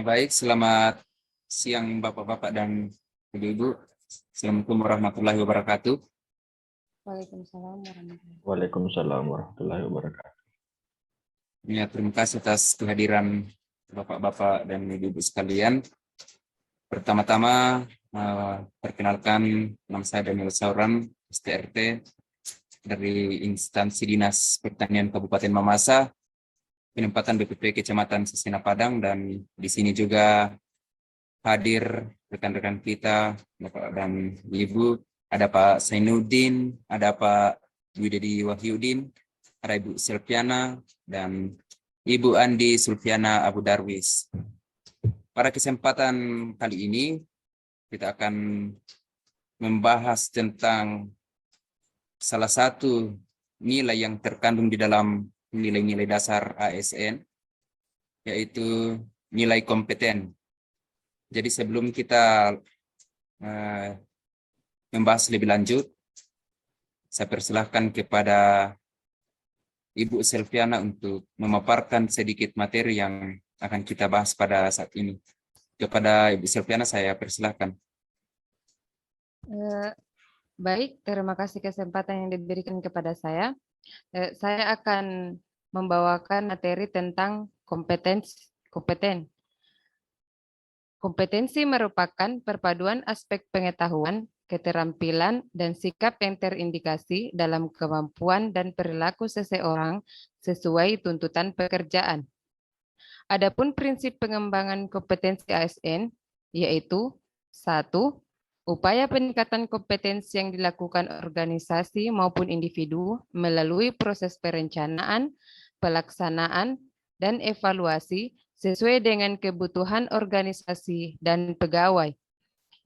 Baik, selamat siang Bapak-Bapak dan Ibu-Ibu. Assalamualaikum warahmatullahi wabarakatuh. Waalaikumsalam warahmatullahi Waalaikumsalam warahmatullahi wabarakatuh. Ya, terima kasih atas kehadiran Bapak-Bapak dan Ibu-Ibu sekalian. Pertama-tama, perkenalkan, nama saya Daniel Sauran, STRT dari Instansi Dinas Pertanian Kabupaten Mamasa, penempatan BPP Kecamatan Sesena Padang, dan di sini juga hadir rekan-rekan kita, Bapak dan Ibu. Ada Pak Zainuddin, ada Pak Widedi Wahyudin, ada Ibu Silviana, dan Ibu Andi Sulfiana Abu Darwis. Pada kesempatan kali ini, kita akan membahas tentang salah satu nilai yang terkandung di dalam nilai-nilai dasar ASN, yaitu nilai kompeten. Jadi sebelum kita membahas lebih lanjut, saya persilahkan kepada Ibu Silviana untuk memaparkan sedikit materi yang akan kita bahas pada saat ini. Kepada Ibu Silviana saya persilahkan. Baik, terima kasih kesempatan yang diberikan kepada saya. Saya akan membawakan materi tentang kompeten. Kompetensi merupakan perpaduan aspek pengetahuan, keterampilan, dan sikap yang terindikasi dalam kemampuan dan perilaku seseorang sesuai tuntutan pekerjaan. Adapun prinsip pengembangan kompetensi ASN yaitu 1. Upaya peningkatan kompetensi yang dilakukan organisasi maupun individu melalui proses perencanaan, pelaksanaan, dan evaluasi sesuai dengan kebutuhan organisasi dan pegawai.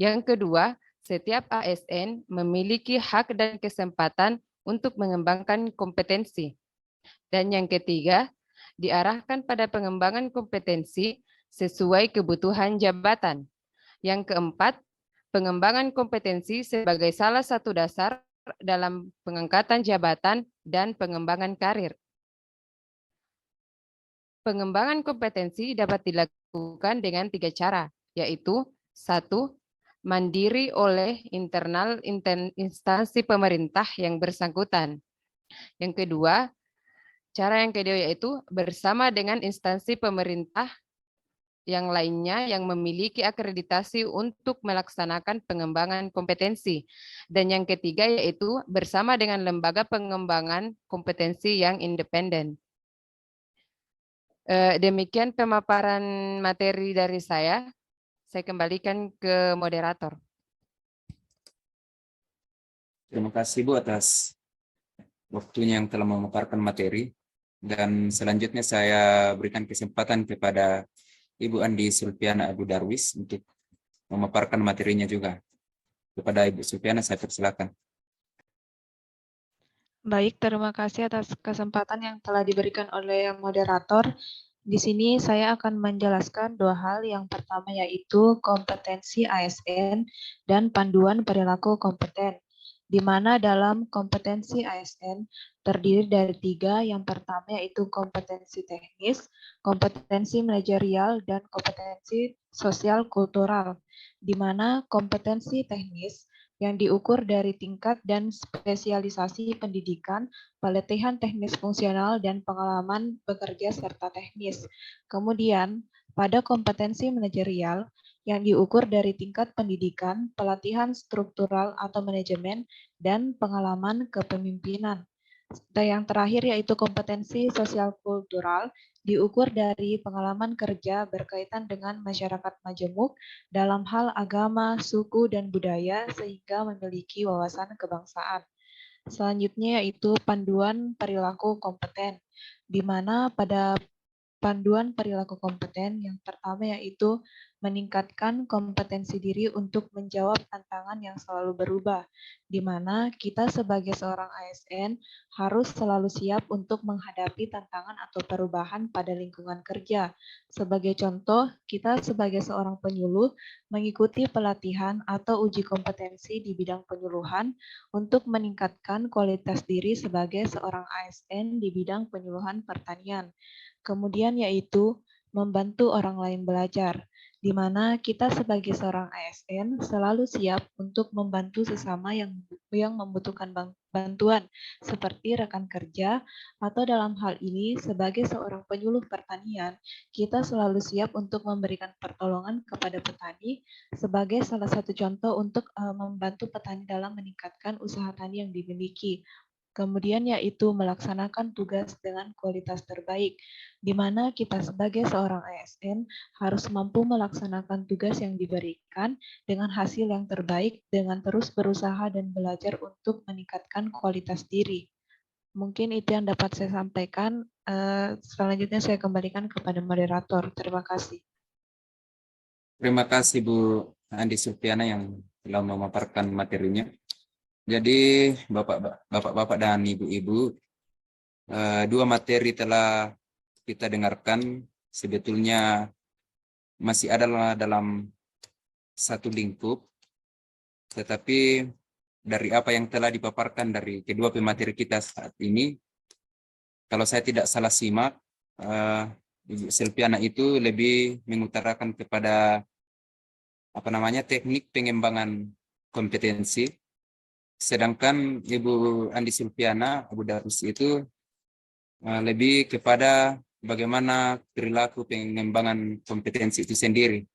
Yang kedua, setiap ASN memiliki hak dan kesempatan untuk mengembangkan kompetensi. Dan yang ketiga, diarahkan pada pengembangan kompetensi sesuai kebutuhan jabatan. Yang keempat, pengembangan kompetensi sebagai salah satu dasar dalam pengangkatan jabatan dan pengembangan karir. Pengembangan kompetensi dapat dilakukan dengan 3 cara, yaitu 1. Mandiri oleh internal instansi pemerintah yang bersangkutan. Yang kedua, cara yang kedua yaitu bersama dengan instansi pemerintah yang lainnya yang memiliki akreditasi untuk melaksanakan pengembangan kompetensi. Dan yang ketiga yaitu bersama dengan lembaga pengembangan kompetensi yang independen. Demikian pemaparan materi dari saya. Saya kembalikan ke moderator. Terima kasih Bu atas waktunya yang telah memaparkan materi. Dan selanjutnya saya berikan kesempatan kepada Ibu Andi Sulfiana Abu Darwis untuk memaparkan materinya juga. Kepada Ibu Sulfiana saya persilakan. Baik, terima kasih atas kesempatan yang telah diberikan oleh moderator. Di sini saya akan menjelaskan 2 hal. Yang pertama yaitu kompetensi ASN dan panduan perilaku kompeten. Di mana dalam kompetensi ASN terdiri dari 3. Yang pertama yaitu kompetensi teknis, kompetensi manajerial, dan kompetensi sosial kultural. Di mana kompetensi teknis yang diukur dari tingkat dan spesialisasi pendidikan, pelatihan teknis fungsional, dan pengalaman bekerja serta teknis. Kemudian, pada kompetensi manajerial yang diukur dari tingkat pendidikan, pelatihan struktural atau manajemen, dan pengalaman kepemimpinan. Dan yang terakhir yaitu kompetensi sosial kultural diukur dari pengalaman kerja berkaitan dengan masyarakat majemuk dalam hal agama, suku, dan budaya sehingga memiliki wawasan kebangsaan. Selanjutnya yaitu panduan perilaku kompeten, di mana pada panduan perilaku kompeten yang pertama yaitu meningkatkan kompetensi diri untuk menjawab tantangan yang selalu berubah, di mana kita sebagai seorang ASN harus selalu siap untuk menghadapi tantangan atau perubahan pada lingkungan kerja. Sebagai contoh, kita sebagai seorang penyuluh mengikuti pelatihan atau uji kompetensi di bidang penyuluhan untuk meningkatkan kualitas diri sebagai seorang ASN di bidang penyuluhan pertanian. Kemudian yaitu membantu orang lain belajar, di mana kita sebagai seorang ASN selalu siap untuk membantu sesama yang membutuhkan bantuan, seperti rekan kerja, atau dalam hal ini sebagai seorang penyuluh pertanian, kita selalu siap untuk memberikan pertolongan kepada petani sebagai salah satu contoh untuk membantu petani dalam meningkatkan usaha tani yang dimiliki. Kemudian yaitu melaksanakan tugas dengan kualitas terbaik, di mana kita sebagai seorang ASN harus mampu melaksanakan tugas yang diberikan dengan hasil yang terbaik dengan terus berusaha dan belajar untuk meningkatkan kualitas diri. Mungkin itu yang dapat saya sampaikan. Selanjutnya saya kembalikan kepada moderator. Terima kasih. Terima kasih Bu Andi Sulfiana yang telah memaparkan materinya. Jadi Bapak-Bapak dan Ibu-Ibu, dua materi telah kita dengarkan, sebetulnya masih adalah dalam satu lingkup, tetapi dari apa yang telah dipaparkan dari kedua pemateri kita saat ini, kalau saya tidak salah simak, Ibu Sulfiana itu lebih mengutarakan kepada teknik pengembangan kompetensi, sedangkan Ibu Andi Sulfiana Abu Darwis itu lebih kepada bagaimana perilaku pengembangan kompetensi itu sendiri.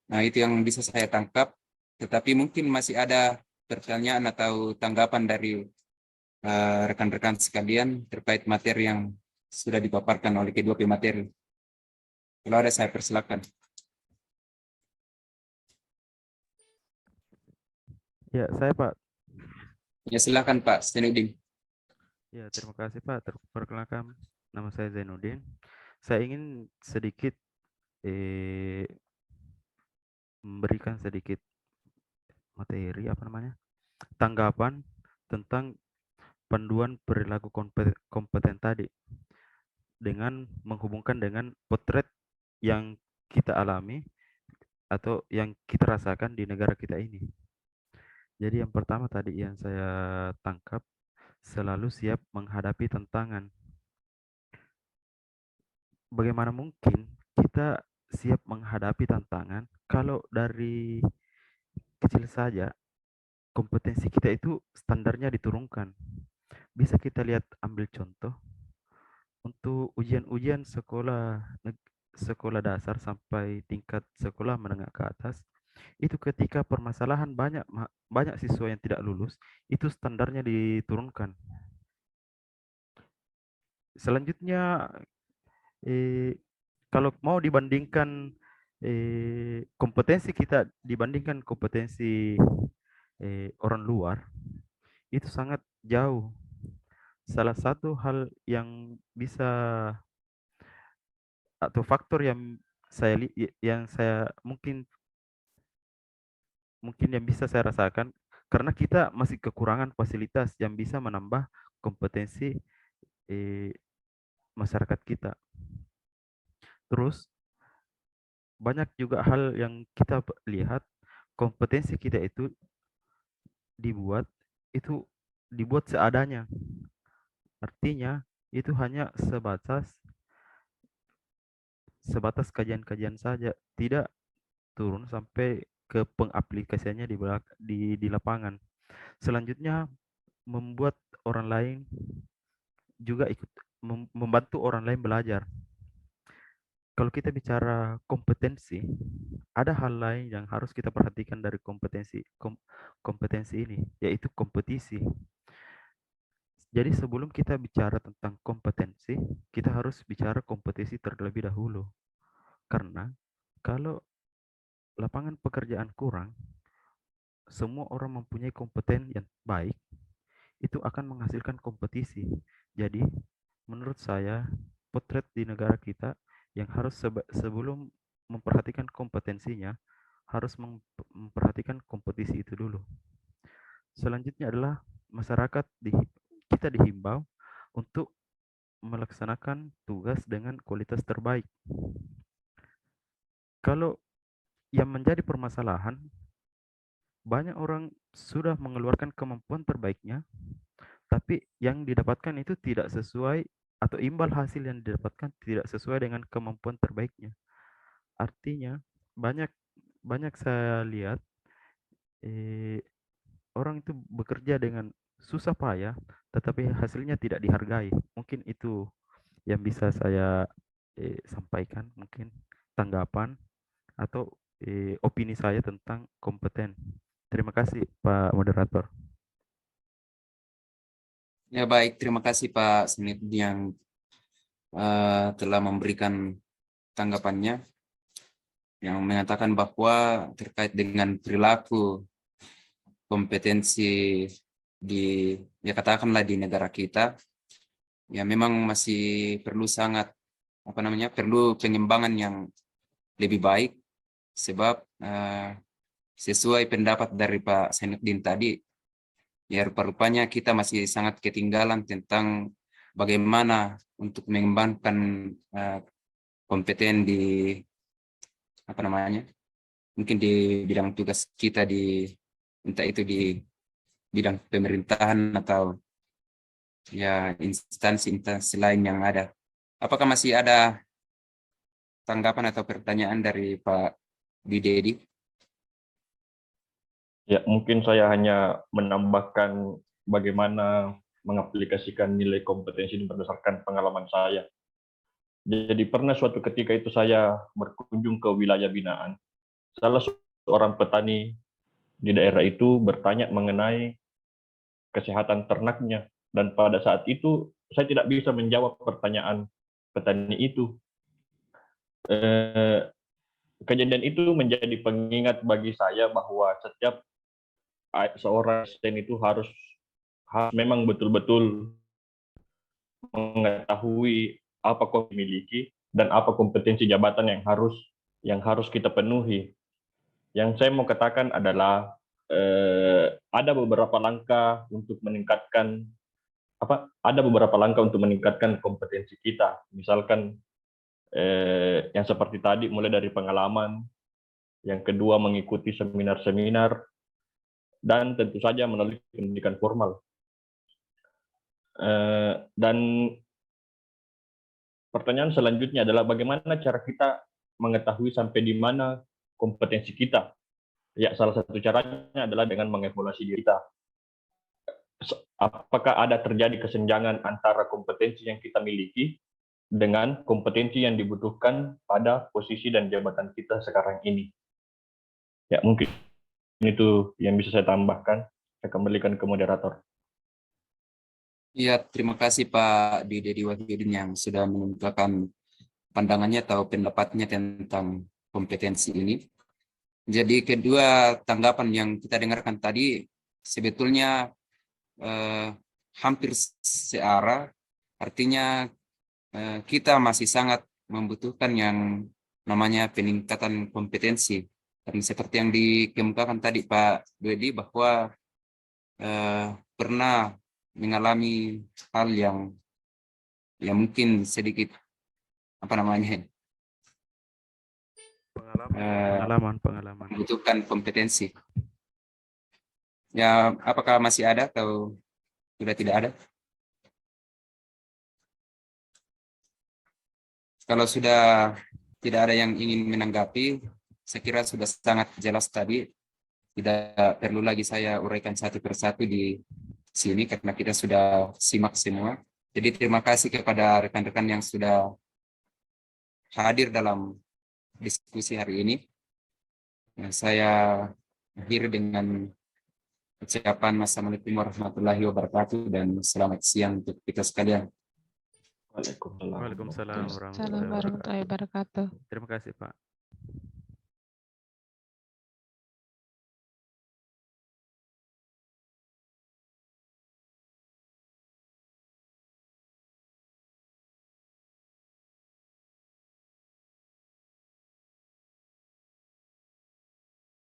Nah, itu yang bisa saya tangkap, tetapi mungkin masih ada pertanyaan atau tanggapan dari rekan-rekan sekalian terkait materi yang sudah dipaparkan oleh kedua pemateri. Kalau ada, saya persilakan. Ya, saya Pak. Ya, silakan Pak Zainuddin. Ya, terima kasih Pak. Perkenalkan, nama saya Zainuddin. Saya ingin sedikit memberikan sedikit materi tanggapan tentang panduan perilaku kompeten tadi dengan menghubungkan dengan potret yang kita alami atau yang kita rasakan di negara kita ini. Jadi yang pertama tadi yang saya tangkap, selalu siap menghadapi tantangan. Bagaimana mungkin kita siap menghadapi tantangan kalau dari kecil saja kompetensi kita itu standarnya diturunkan. Bisa kita lihat, ambil contoh untuk ujian-ujian sekolah dasar sampai tingkat sekolah menengah ke atas, itu ketika permasalahan banyak siswa yang tidak lulus, itu standarnya diturunkan. Selanjutnya, kalau mau dibandingkan kompetensi kita dibandingkan kompetensi orang luar, itu sangat jauh. Salah satu hal yang bisa atau faktor yang saya mungkin yang bisa saya rasakan, karena kita masih kekurangan fasilitas yang bisa menambah kompetensi masyarakat kita. Terus banyak juga hal yang kita lihat, kompetensi kita itu dibuat seadanya. Artinya itu hanya sebatas kajian-kajian saja, tidak turun sampai ke pengaplikasiannya di lapangan. Selanjutnya, membuat orang lain juga ikut membantu orang lain belajar. Kalau kita bicara kompetensi, ada hal lain yang harus kita perhatikan dari kompetensi ini, yaitu kompetisi. Jadi sebelum kita bicara tentang kompetensi, kita harus bicara kompetisi terlebih dahulu. Karena kalau lapangan pekerjaan kurang, semua orang mempunyai kompeten yang baik, itu akan menghasilkan kompetisi. Jadi, menurut saya, potret di negara kita yang harus sebelum memperhatikan kompetensinya, harus memperhatikan kompetisi itu dulu. Selanjutnya adalah masyarakat kita dihimbau untuk melaksanakan tugas dengan kualitas terbaik. Kalau yang menjadi permasalahan, banyak orang sudah mengeluarkan kemampuan terbaiknya, tapi yang didapatkan itu tidak sesuai atau imbal hasil yang didapatkan tidak sesuai dengan kemampuan terbaiknya. Artinya banyak banyak saya lihat orang itu bekerja dengan susah payah, tetapi hasilnya tidak dihargai. Mungkin itu yang bisa saya sampaikan, mungkin tanggapan atau opini saya tentang kompeten. Terima kasih, Pak Moderator. Ya baik, terima kasih Pak Senit yang telah memberikan tanggapannya yang mengatakan bahwa terkait dengan perilaku kompetensi di ya katakanlah di negara kita ya memang masih perlu sangat perlu pengembangan yang lebih baik sebab sesuai pendapat dari Pak Senudin tadi ya rupa-rupanya kita masih sangat ketinggalan tentang bagaimana untuk mengembangkan kompeten di mungkin di bidang tugas kita di entah itu di bidang pemerintahan atau ya instansi lain yang ada. Apakah masih ada tanggapan atau pertanyaan dari Pak Bidedi? Ya, mungkin saya hanya menambahkan bagaimana mengaplikasikan nilai kompetensi ini berdasarkan pengalaman saya. Jadi pernah suatu ketika itu saya berkunjung ke wilayah binaan. Salah seorang petani di daerah itu bertanya mengenai kesehatan ternaknya. Dan pada saat itu saya tidak bisa menjawab pertanyaan petani itu. Kejadian itu menjadi pengingat bagi saya bahwa setiap seorang asisten itu harus memang betul-betul mengetahui apa kau miliki dan apa kompetensi jabatan yang harus kita penuhi. Yang saya mau katakan adalah ada beberapa langkah untuk meningkatkan kompetensi kita. Misalkan yang seperti tadi mulai dari pengalaman, yang kedua mengikuti seminar-seminar, dan tentu saja melalui pendidikan formal. Dan pertanyaan selanjutnya adalah bagaimana cara kita mengetahui sampai di mana kompetensi kita. Ya, salah satu caranya adalah dengan mengevaluasi diri kita. Apakah ada terjadi kesenjangan antara kompetensi yang kita miliki dengan kompetensi yang dibutuhkan pada posisi dan jabatan kita sekarang ini. Ya, mungkin itu yang bisa saya tambahkan. Saya kembalikan ke moderator. Ya, terima kasih Pak Bidedi Wahyudin yang sudah mengungkapkan pandangannya atau pendapatnya tentang kompetensi ini. Jadi kedua tanggapan yang kita dengarkan tadi sebetulnya hampir searah, artinya kita masih sangat membutuhkan yang namanya peningkatan kompetensi. Dan seperti yang dikemukakan tadi Pak Dwedi bahwa pernah mengalami hal yang mungkin sedikit Pengalaman. membutuhkan kompetensi. Ya, apakah masih ada atau sudah tidak ada? Kalau sudah tidak ada yang ingin menanggapi, saya kira sudah sangat jelas tadi. Tidak perlu lagi saya uraikan satu persatu di sini karena kita sudah simak semua. Jadi terima kasih kepada rekan-rekan yang sudah hadir dalam diskusi hari ini. Saya akhiri dengan ucapan Assalamualaikum warahmatullahi wabarakatuh dan selamat siang untuk kita sekalian. Waalaikumsalam warahmatullahi Assalamualaikum warahmatullahi wabarakatuh. Terima kasih, Pak.